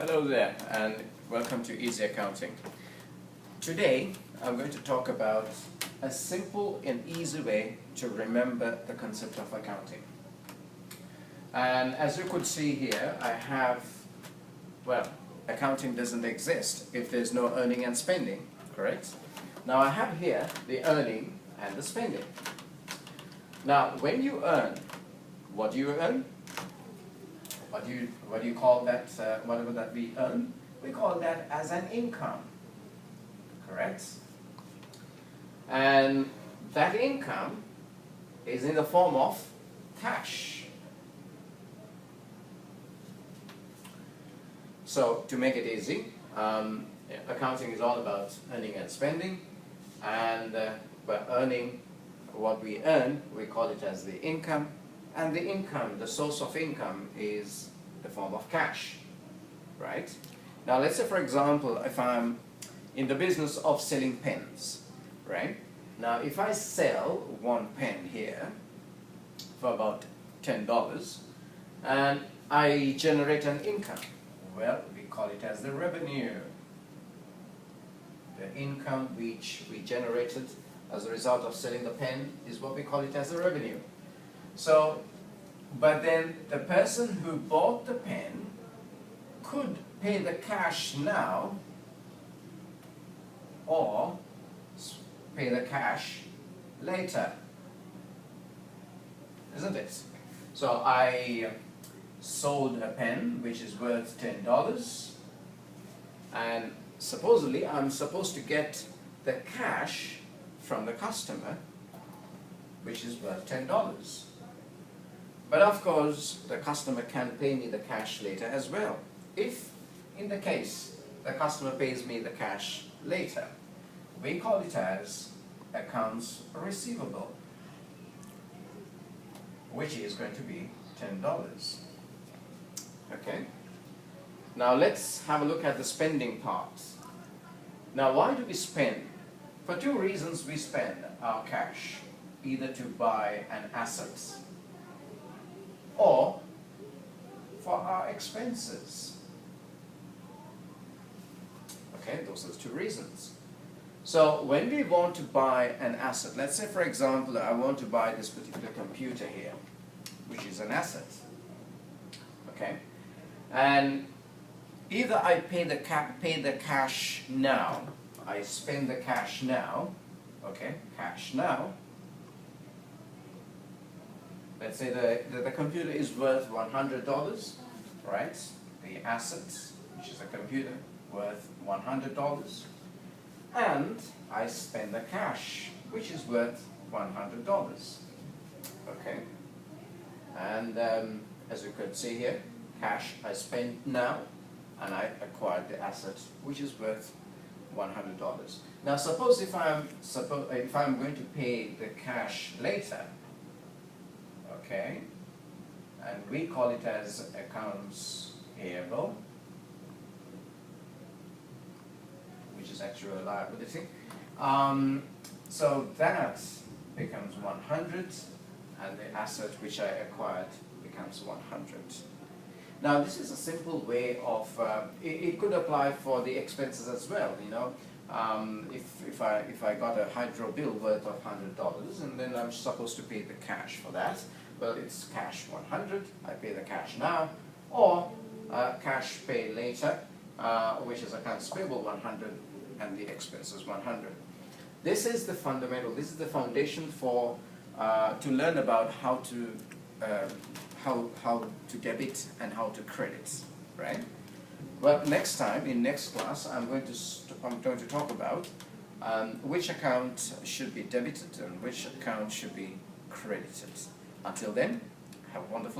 Hello there and welcome to Easy Accounting. Today I'm going to talk about a simple and easy way to remember the concept of accounting. And as you could see here, I have, well, accounting doesn't exist if there's no earning and spending, correct? Now I have here the earning and the spending. Now when you earn, what do you earn? What do you call that, whatever that we earn? We call that as an income, correct? And that income is in the form of cash. So to make it easy, accounting is all about earning and spending, and by earning what we earn, we call it as the income. And the income, the source of income, is the form of cash, right? Now let's say, for example, if I'm in the business of selling pens, right? Now if I sell one pen here for about $10 and I generate an income, well, we call it as the revenue. The income which we generated as a result of selling the pen is what we call it as the revenue. So, but then the person who bought the pen could pay the cash now or pay the cash later, isn't it? So I sold a pen which is worth $10 and supposedly I'm supposed to get the cash from the customer which is worth $10. But of course, the customer can pay me the cash later as well. If, in the case, the customer pays me the cash later, we call it as accounts receivable, which is going to be $10. Okay? Now let's have a look at the spending part. Now why do we spend? For two reasons we spend our cash. Either to buy an asset or for our expenses. Okay, those are the two reasons. So when we want to buy an asset, let's say for example I want to buy this particular computer here, which is an asset. Okay, and either I pay the cash now, I spend the cash now, okay, cash now. Let's say the computer is worth $100, right? The asset, which is a computer, worth $100. And I spend the cash, which is worth $100. Okay? And as you can see here, cash I spend now, and I acquired the asset, which is worth $100. Now suppose if I'm going to pay the cash later, okay, and we call it as accounts payable, which is actually a liability. So that becomes 100, and the asset which I acquired becomes 100. Now this is a simple way of, it could apply for the expenses as well, you know. If I got a hydro bill worth of $100 and then I'm supposed to pay the cash for that, well, it's cash 100, I pay the cash now, or cash pay later, which is accounts payable 100 and the expenses 100. This is the fundamental, this is the foundation for to learn about how to debit and how to credit, right? Well, next time, in next class, I'm going to talk about which account should be debited and which account should be credited. Until then, have a wonderful day.